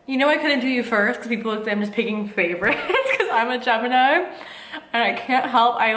You know I couldn't do you first because people think I'm just picking favorites because I'm a Gemini and I can't help. I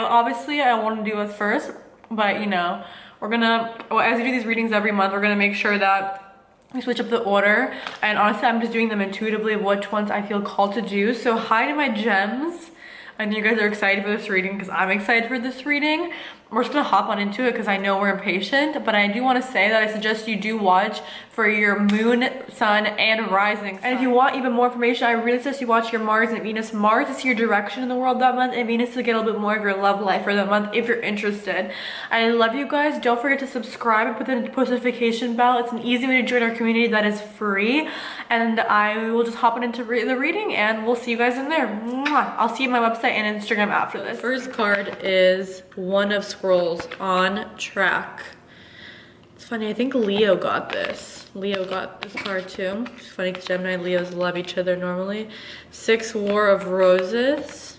want to do us first, but you know, we're gonna, well, as we do these readings every month, we're gonna make sure that we switch up the order. And honestly, I'm just doing them intuitively of which ones I feel called to do. So hi to my gems. I know you guys are excited for this reading because I'm excited for this reading. We're just gonna hop on into it because I know we're impatient, but I do want to say that I suggest you do watch for your moon, sun, and rising sign. And if you want even more information, I really suggest you watch your Mars and Venus. Mars is your direction in the world that month, and Venus to get a little bit more of your love life for that month if you're interested. I love you guys. Don't forget to subscribe and put the post notification bell. It's an easy way to join our community that is free. And I will just hop on into the reading and we'll see you guys in there. Mwah. I'll see you on my website and Instagram after this. First card is One of Scrolls, on track. It's funny, I think Leo got this. Leo got this card too. It's funny because Gemini and Leos love each other normally. 6 War of Roses.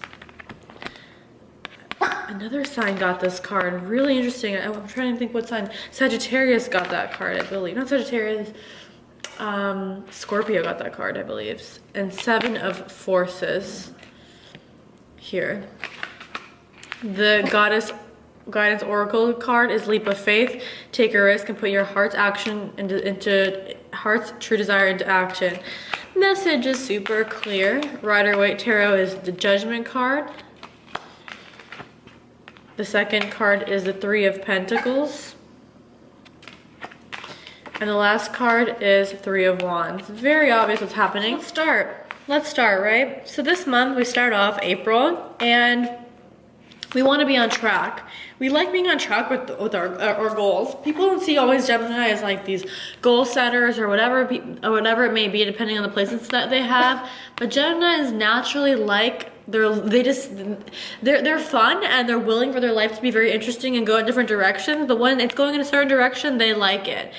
Another sign got this card. Really interesting. I'm trying to think what sign. Sagittarius got that card, I believe. Not Sagittarius. Scorpio got that card, I believe. And 7 of Forces here. The Goddess Guidance Oracle card is Leap of Faith. Take a risk and put your heart's action into heart's true desire into action. Message is super clear. Rider-Waite Tarot is the Judgment card. The second card is the 3 of Pentacles. And the last card is 3 of Wands. Very obvious what's happening. Let's start, right? So this month we start off April and we want to be on track. We like being on track with our goals. People don't see always Gemini as like these goal setters or whatever it may be, depending on the placements that they have. But Gemini is naturally like, they're fun and they're willing for their life to be very interesting and go in different directions, but when it's going in a certain direction, they like it.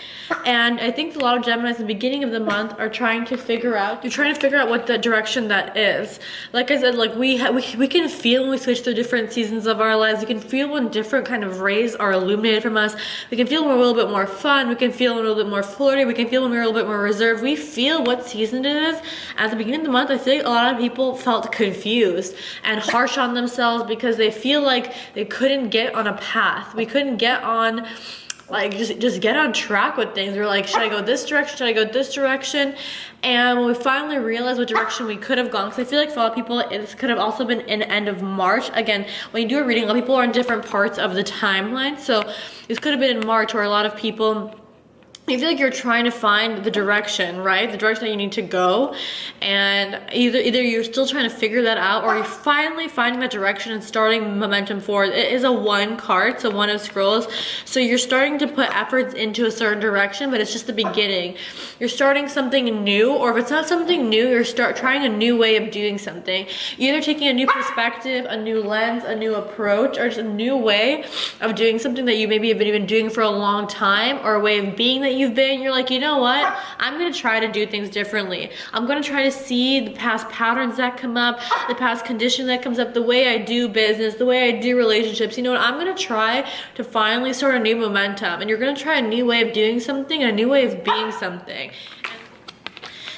And I think a lot of Geminis at the beginning of the month are trying to figure out what the direction that is. Like I said, like we can feel when we switch through different seasons of our lives. We can feel when different kind of rays are illuminated from us. We can feel when we're a little bit more fun. We can feel when we're a little bit more flirty. We can feel when we're a little bit more reserved. We feel what season it is. At the beginning of the month, I think a lot of people felt confused and harsh on themselves because they feel like they couldn't get on a path. We couldn't get on, like, just get on track with things. We're like, should I go this direction? Should I go this direction? And when we finally realized what direction we could have gone, because I feel like for a lot of people, this could have also been in the end of March. Again, when you do a reading, a lot of people are in different parts of the timeline. So this could have been in March, where a lot of people, you feel like you're trying to find the direction, right? The direction that you need to go. And either you're still trying to figure that out, or you're finally finding that direction and starting momentum forward. It is a 1 card, so 1 of Scrolls. So you're starting to put efforts into a certain direction, but it's just the beginning. You're starting something new, or if it's not something new, you're trying a new way of doing something. You're either taking a new perspective, a new lens, a new approach, or just a new way of doing something that you maybe have been doing for a long time, or a way of being that you've been. You're like, you know what, I'm gonna try to do things differently. I'm gonna try to see the past patterns that come up, the past condition that comes up, the way I do business, the way I do relationships. You know what, I'm gonna try to finally start a new momentum. And you're gonna try a new way of doing something and a new way of being something.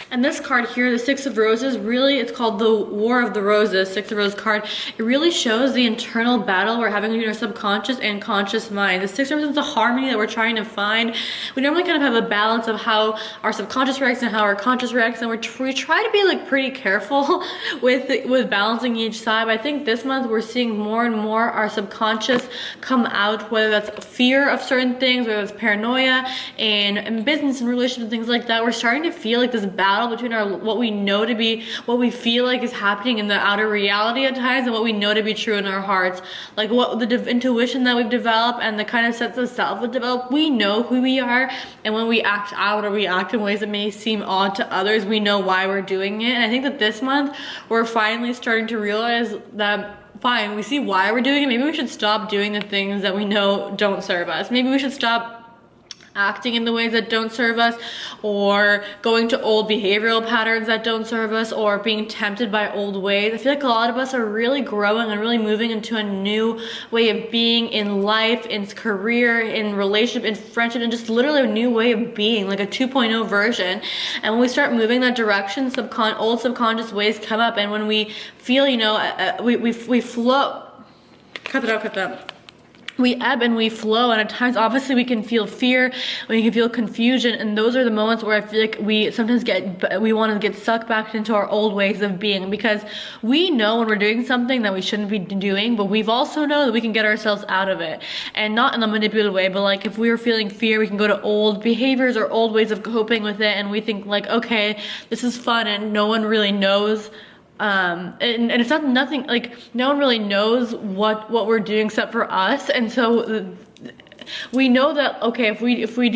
And this card here, the 6 of Roses, really, it's called the War of the Roses, 6 of Roses card. It really shows the internal battle we're having between our subconscious and conscious mind. The 6 represents the harmony that we're trying to find. We normally kind of have a balance of how our subconscious reacts and how our conscious reacts, and we try to be like pretty careful with balancing each side. But I think this month we're seeing more and more our subconscious come out, whether that's fear of certain things, whether it's paranoia, and in business and relationships and things like that. We're starting to feel like this battle between what we know to be, what we feel like is happening in the outer reality at times, and what we know to be true in our hearts. Like what the intuition that we've developed and the kind of sense of self we've developed, we know who we are, and when we act out or we act in ways that may seem odd to others, we know why we're doing it. And I think that this month we're finally starting to realize that, fine, we see why we're doing it, maybe we should stop doing the things that we know don't serve us. Maybe we should stop acting in the ways that don't serve us, or going to old behavioral patterns that don't serve us, or being tempted by old ways. I feel like a lot of us are really growing and really moving into a new way of being in life, in career, in relationship, in friendship, and just literally a new way of being, like a 2.0 version. And when we start moving that direction, old subconscious ways come up, and when we feel, you know, we flow. Cut that out. We ebb and we flow, and at times obviously we can feel fear, we can feel confusion, and those are the moments where I feel like we sometimes we want to get sucked back into our old ways of being, because we know when we're doing something that we shouldn't be doing, but we've also know that we can get ourselves out of it, and not in a manipulative way, but like if we are feeling fear, we can go to old behaviors or old ways of coping with it, and we think like, okay, this is fun and no one really knows. And it's nothing like no one really knows what we're doing except for us, and so we know that, okay, if we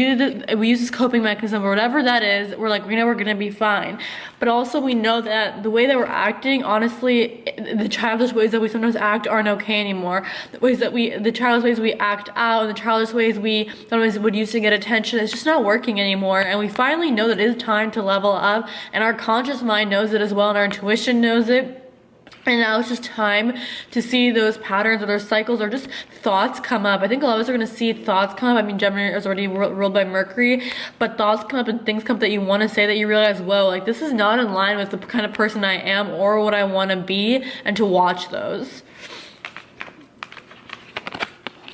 use this coping mechanism or whatever that is, we're like, we know we're gonna be fine. But also we know that the way that we're acting, honestly, the childish ways that we sometimes act aren't okay anymore. The childish ways we act out, and the childish ways we sometimes would use to get attention, it's just not working anymore. And we finally know that it is time to level up, and our conscious mind knows it as well, and our intuition knows it. And now it's just time to see those patterns or those cycles or just thoughts come up. I think a lot of us are going to see thoughts come up. I mean, Gemini is already ruled by Mercury, but thoughts come up and things come up that you want to say, that you realize, whoa, like this is not in line with the kind of person I am or what I want to be, and to watch those.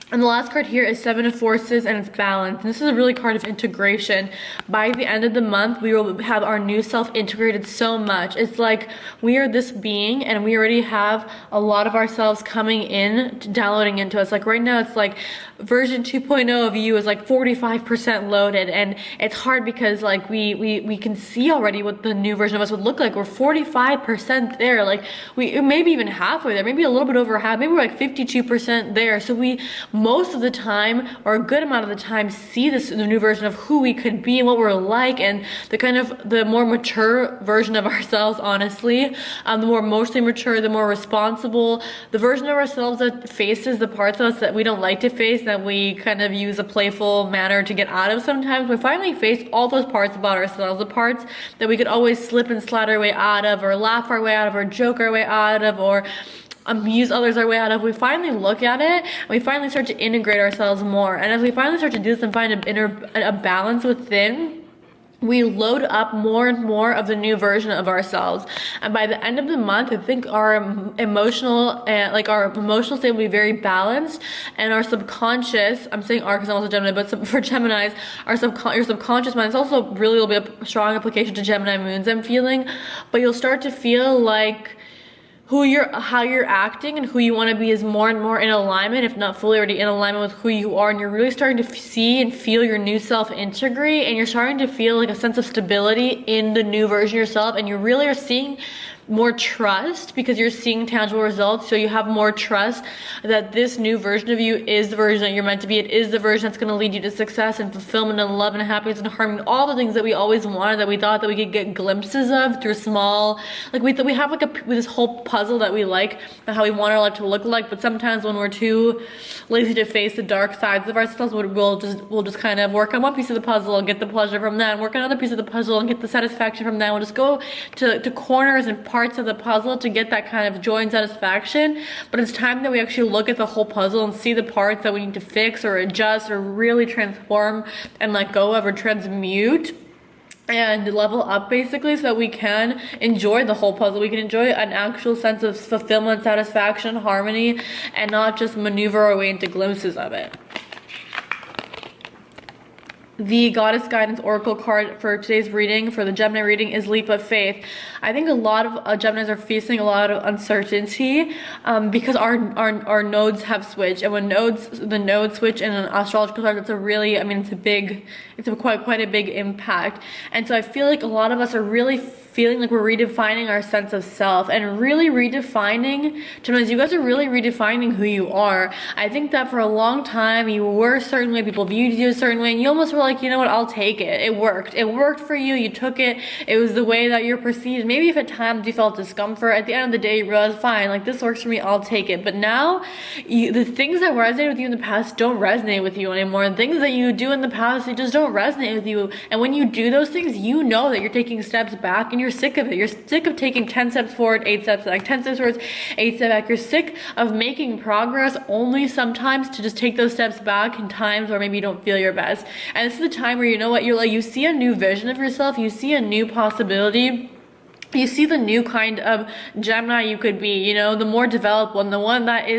And the last card here is Seven of Forces, and it's balance. And this is a really card of integration. By the end of the month, we will have our new self integrated so much. It's like we are this being, and we already have a lot of ourselves coming in, downloading into us. Like right now, it's like version 2.0 of you is like 45% loaded, and it's hard because like we can see already what the new version of us would look like. We're 45% there, like we maybe even halfway there, maybe a little bit over half, maybe we're like 52% there. So we most of the time, or a good amount of the time, see the new version of who we could be and what we're like, and the more mature version of ourselves, honestly. The more emotionally mature, the more responsible, the version of ourselves that faces the parts of us that we don't like to face, that we kind of use a playful manner to get out of sometimes. We finally face all those parts about ourselves, the parts that we could always slip and slide our way out of, or laugh our way out of, or joke our way out of, or amuse others our way out of. We finally look at it, and we finally start to integrate ourselves more. And as we finally start to do this and find a balance within, we load up more and more of the new version of ourselves. And by the end of the month, I think our emotional state will be very balanced, and our subconscious, I'm saying our because I'm also Gemini, but for Geminis, your subconscious mind, it's also really will be a strong application to Gemini moons, I'm feeling, but you'll start to feel like how you're acting and who you want to be is more and more in alignment, if not fully already in alignment with who you are, and you're really starting to see and feel your new self integrate, and you're starting to feel like a sense of stability in the new version of yourself, and you really are seeing more trust because you're seeing tangible results. So you have more trust that this new version of you is the version that you're meant to be. It is the version that's going to lead you to success and fulfillment and love and happiness and harmony, all the things that we always wanted, that we thought that we could get glimpses of through small, like we have like this whole puzzle that we like, how we want our life to look like. But sometimes when we're too lazy to face the dark sides of ourselves, we'll just kind of work on one piece of the puzzle and get the pleasure from that, and work on another piece of the puzzle and get the satisfaction from that. We'll just go to corners and parts of the puzzle to get that kind of joy and satisfaction. But it's time that we actually look at the whole puzzle and see the parts that we need to fix or adjust or really transform and let go of, or transmute and level up, basically, so that we can enjoy the whole puzzle. We can enjoy an actual sense of fulfillment, satisfaction, harmony, and not just maneuver our way into glimpses of it. The Goddess Guidance Oracle card for today's reading, for the Gemini reading, is Leap of Faith. I think a lot of Geminis are facing a lot of uncertainty because our nodes have switched, and when the nodes switch in an astrological chart, that's quite a big impact. And so I feel like a lot of us are really feeling like we're redefining our sense of self and really redefining, Geminis, you guys are really redefining who you are. I think that for a long time you were a certain way, people viewed you a certain way, and you almost were like, you know what, I'll take it. It worked for you. You took it. It was the way that you're perceived. Maybe if at times you felt discomfort, at the end of the day you realized, fine, like this works for me, I'll take it. But now the things that resonated with you in the past don't resonate with you anymore, and things that you do in the past, they just don't resonate with you. And when you do those things, you know that you're taking steps back, and you're sick of it. You're sick of taking 10 steps forward, 8 steps back, 10 steps forward, 8 steps back. You're sick of making progress only sometimes to just take those steps back in times where maybe you don't feel your best. And this is the time where, you know what, you're like, you see a new vision of yourself, you see a new possibility. You see the new kind of Gemini you could be, you know, the more developed one, the one that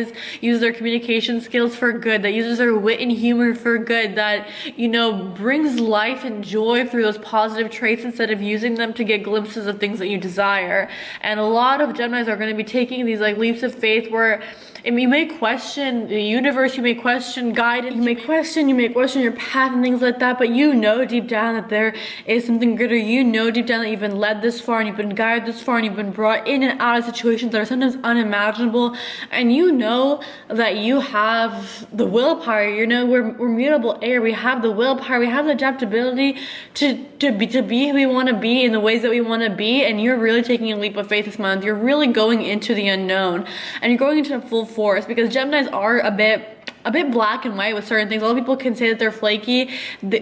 uses their communication skills for good, that uses their wit and humor for good, that, you know, brings life and joy through those positive traits instead of using them to get glimpses of things that you desire. And a lot of Geminis are going to be taking these like leaps of faith where you may question the universe, you may question guidance, you may question your path and things like that, but you know deep down that there is something greater. You know deep down that you've been led this far and you've been guided this far and you've been brought in and out of situations that are sometimes unimaginable, and you know that you have the willpower. You know, we're mutable air. We have the willpower, we have the adaptability to be who we want to be in the ways that we want to be. And you're really taking a leap of faith this month. You're really going into the unknown, and you're going into full force, because Geminis are a bit black and white with certain things. A lot of people can say that they're flaky.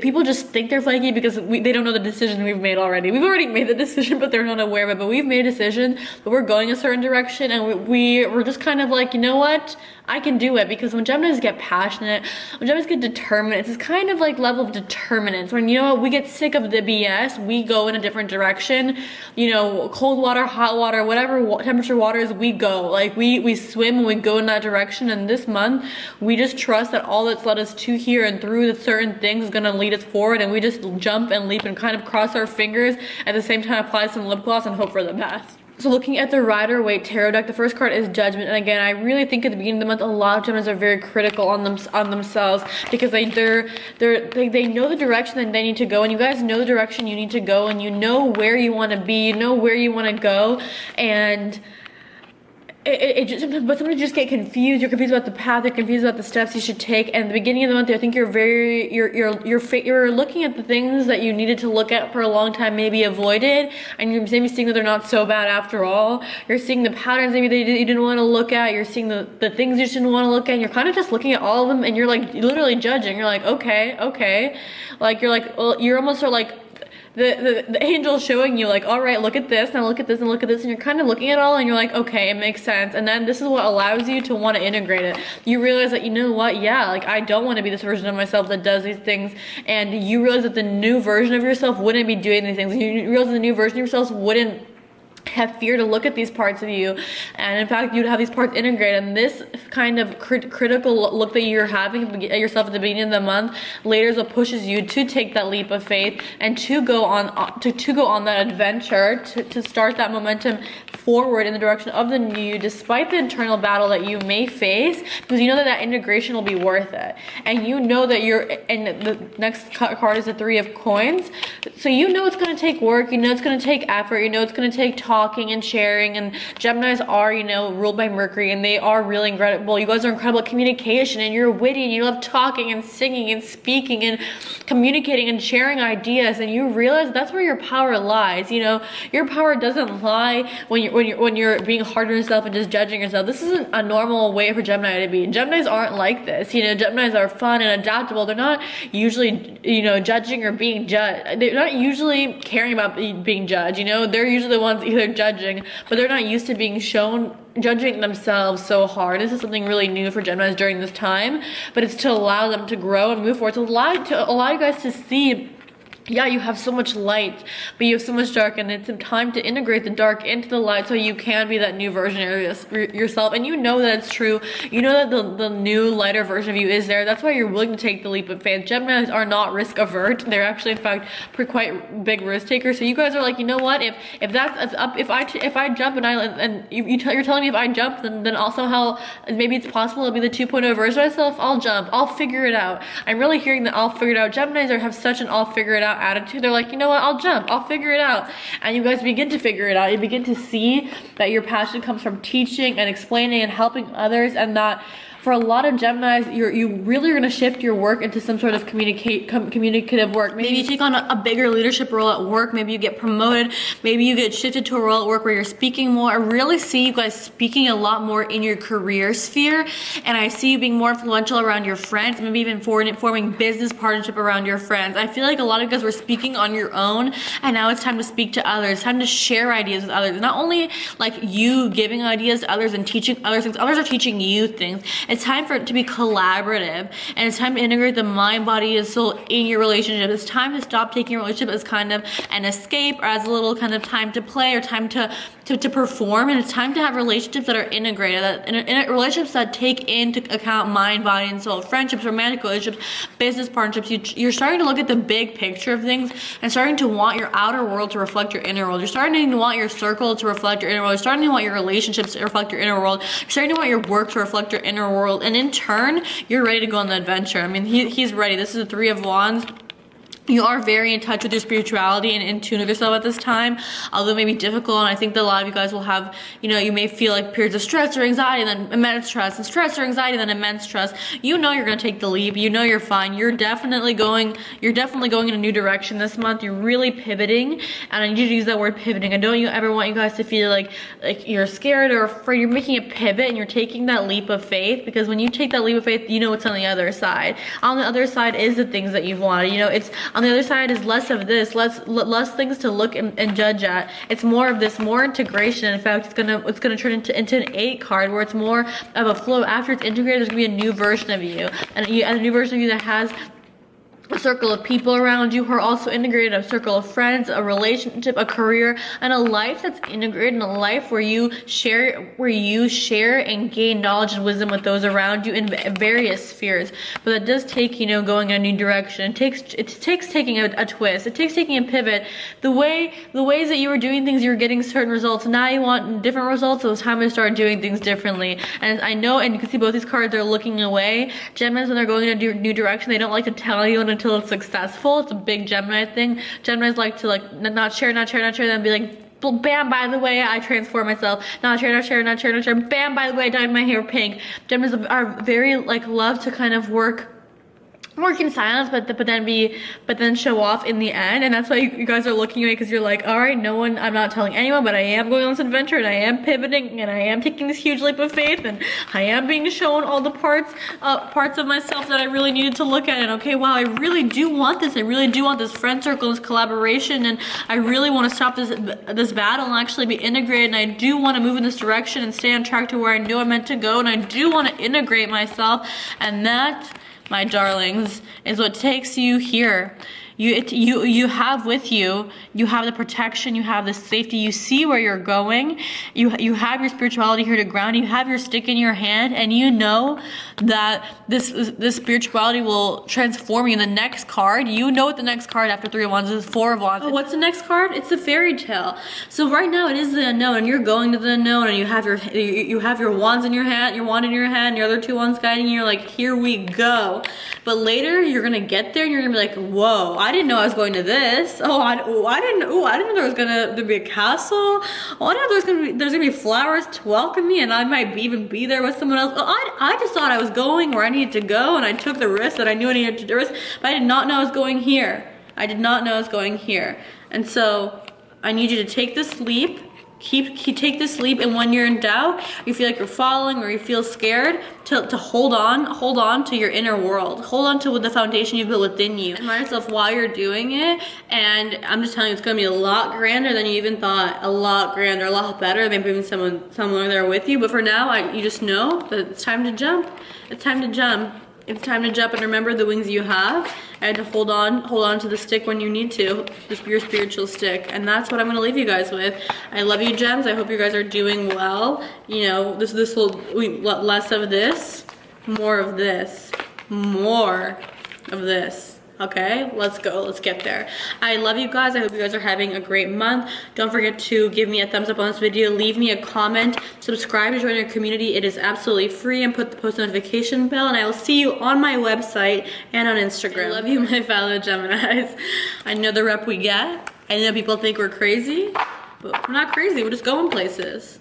People just think they're flaky because they don't know the decision we've made already. We've already made the decision, but they're not aware of it. But we've made a decision that we're going a certain direction, and we're just kind of like, you know what? I can do it. Because when Geminis get passionate, when Geminis get determined, it's this kind of like level of determinants. When, you know what, we get sick of the BS, we go in a different direction. You know, cold water, hot water, whatever temperature water is, we go. Like we swim and we go in that direction. And this month, we just trust that all that's led us to here and through the certain things is gonna lead us forward, and we just jump and leap and kind of cross our fingers, at the same time apply some lip gloss and hope for the best. So looking at the Rider-Waite Tarot deck, the first card is Judgment. And again, I really think at the beginning of the month, a lot of Geminis are very critical on themselves, because they know the direction that they need to go, and you guys know the direction you need to go, and you know where you want to be, you know where you want to go, and but sometimes you just get confused. You're confused about the path. You're confused about the steps you should take. And at the beginning of the month, I think you're looking at the things that you needed to look at for a long time, maybe avoided, and you're maybe seeing that they're not so bad after all. You're seeing the patterns maybe that you didn't want to look at. You're seeing the things you didn't want to look at. And you're kind of just looking at all of them, and you're like literally judging. You're like, okay, like you're like, well, you're almost sort of like, the angel showing you like, all right, look at this, now look at this, and look at this, and you're kind of looking at it all, and you're like, okay, it makes sense. And then this is what allows you to want to integrate it. You realize that, you know what, yeah, like I don't want to be this version of myself that does these things, and you realize that the new version of yourself wouldn't be doing these things. You realize the new version of yourself wouldn't have fear to look at these parts of you, and in fact you'd have these parts integrated. And this kind of critical look that you're having at yourself at the beginning of the month later is what pushes you to take that leap of faith and to go on that adventure, to start that momentum forward in the direction of the new, despite the internal battle that you may face, because you know that integration will be worth it. And you know that and the next card is the Three of Coins, so you know it's going to take work, you know it's going to take effort, you know it's going to take talking and sharing. And Geminis are, you know, ruled by Mercury, and they are really incredible. You guys are incredible at communication, and you're witty, and you love talking and singing and speaking and communicating and sharing ideas, and you realize that's where your power lies. You know, your power doesn't lie when you're being hard on yourself and just judging yourself. This isn't a normal way for Gemini to be. Geminis aren't like this. You know, Geminis are fun and adaptable. They're not usually, you know, judging or being judged. They're not usually caring about being judged. You know, they're usually the ones either judging, but they're not used to being shown judging themselves so hard. This is something really new for Geminis during this time, but it's to allow them to grow and move forward, to allow you guys to see, yeah, you have so much light, but you have so much dark, and it's time to integrate the dark into the light so you can be that new version of yourself. And you know that it's true. You know that the new lighter version of you is there. That's why you're willing to take the leap of faith. Geminis are not risk avert. They're actually, in fact, quite big risk takers. So you guys are like, you know what? If I jump and you're telling me if I jump, then also how maybe it's possible it'll be the 2.0 version of myself. I'll jump. I'll figure it out. I'm really hearing that I'll figure it out. Geminis have such an I'll figure it out out attitude. They're like, you know what, I'll jump, I'll figure it out. And you guys begin to figure it out. You begin to see that your passion comes from teaching and explaining and helping others, and that for a lot of Geminis, you really are going to shift your work into some sort of communicative work. Maybe you take on a bigger leadership role at work. Maybe you get promoted. Maybe you get shifted to a role at work where you're speaking more. I really see you guys speaking a lot more in your career sphere. And I see you being more influential around your friends, maybe even forming business partnership around your friends. I feel like a lot of you guys were speaking on your own, and now it's time to speak to others. It's time to share ideas with others. Not only like you giving ideas to others and teaching others things, others are teaching you things. It's time for it to be collaborative, and it's time to integrate the mind, body, and soul in your relationship. It's time to stop taking your relationship as kind of an escape, or as a little kind of time to play, or time to perform. And it's time to have relationships that are integrated, relationships that take into account mind, body, and soul. Friendships, romantic relationships, business partnerships. You're starting to look at the big picture of things and starting to want your outer world to reflect your inner world. You're starting to want your circle to reflect your inner world. You're starting to want your relationships to reflect your inner world. You're starting to want your work to reflect your inner world. And in turn, you're ready to go on the adventure. I mean, he's ready. This is the Three of Wands. You are very in touch with your spirituality and in tune with yourself at this time, although it may be difficult. And I think that a lot of you guys will have, you know, you may feel like periods of stress or anxiety, then immense stress, and stress or anxiety, then immense stress. You know you're gonna take the leap. You know you're fine. You're definitely going in a new direction this month. You're really pivoting, and I need you to use that word pivoting. I don't ever want you guys to feel like you're scared or afraid. You're making a pivot and you're taking that leap of faith, because when you take that leap of faith, you know what's on the other side. On the other side is the things that you've wanted. You know, it's on the other side is less of this, less things to look and judge at. It's more of this, more integration. In fact, it's gonna turn into an 8 card, where it's more of a flow. After it's integrated, there's gonna be a new version of you, and a new version of you that has a circle of people around you who are also integrated, a circle of friends, a relationship, a career, and a life that's integrated, and a life where you share and gain knowledge and wisdom with those around you in various spheres. But that does take, you know, going in a new direction. It takes taking a twist. It takes taking a pivot. The ways that you were doing things, you were getting certain results. Now you want different results, so it's time to start doing things differently. And I know, and you can see both these cards are looking away. Geminis, when they're going in a new direction, they don't like to tell you until it's successful. It's a big Gemini thing. Geminis like to not share, then be like, bam, by the way, I transform myself. Not share. Bam, by the way, I dyed my hair pink. Geminis are very love to kind of work in silence, but then show off in the end. And that's why you guys are looking at me, because you're like, all right, I'm not telling anyone, but I am going on this adventure, and I am pivoting, and I am taking this huge leap of faith, and I am being shown all the parts of myself that I really needed to look at. And okay, wow, I really do want this. I really do want this friend circle, this collaboration, and I really want to stop this battle and actually be integrated. And I do want to move in this direction and stay on track to where I knew I meant to go. And I do want to integrate myself, and that, my darlings, is what takes you here. You have with you have the protection, you have the safety, you see where you're going, you have your spirituality here to ground, you have your stick in your hand, and you know that this spirituality will transform you. The next card, you know what the next card after 3 of Wands is. 4 of Wands. Oh, what's the next card? It's the fairy tale. So right now it is the unknown, and you're going to the unknown, and you have your wands in your hand, your wand in your hand, and your other 2 wands guiding you. You're like, here we go. But later you're gonna get there and you're gonna be like, whoa, I didn't know I was going to this. I didn't know there'd be a castle. Oh, I didn't know there's gonna be flowers to welcome me, and I might even be there with someone else. I just thought I was going where I needed to go, and I took the risk that I knew I needed to do, but I did not know I was going here. I did not know I was going here. And so I need you to take this leap. Take this leap, and when you're in doubt, you feel like you're falling or you feel scared, to hold on to your inner world. Hold on to the foundation you've built within you. Remind yourself while you're doing it, and I'm just telling you, it's gonna be a lot grander than you even thought. A lot grander, a lot better. Maybe even someone there with you. But for now, you just know that it's time to jump. It's time to jump. It's time to jump, and remember the wings you have, and to hold on to the stick when you need to, your spiritual stick. And that's what I'm gonna leave you guys with. I love you, gems. I hope you guys are doing well. You know, this will less of this, more of this, more of this. Okay, let's go, let's get there. I love you guys. I hope you guys are having a great month. Don't forget to give me a thumbs up on this video, leave me a comment, subscribe to join our community. It is absolutely free, and put the post notification bell, and I will see you on my website and on Instagram. I love you, my fellow Geminis. I know the rep we get. I know people think we're crazy, but we're not crazy, we're just going places.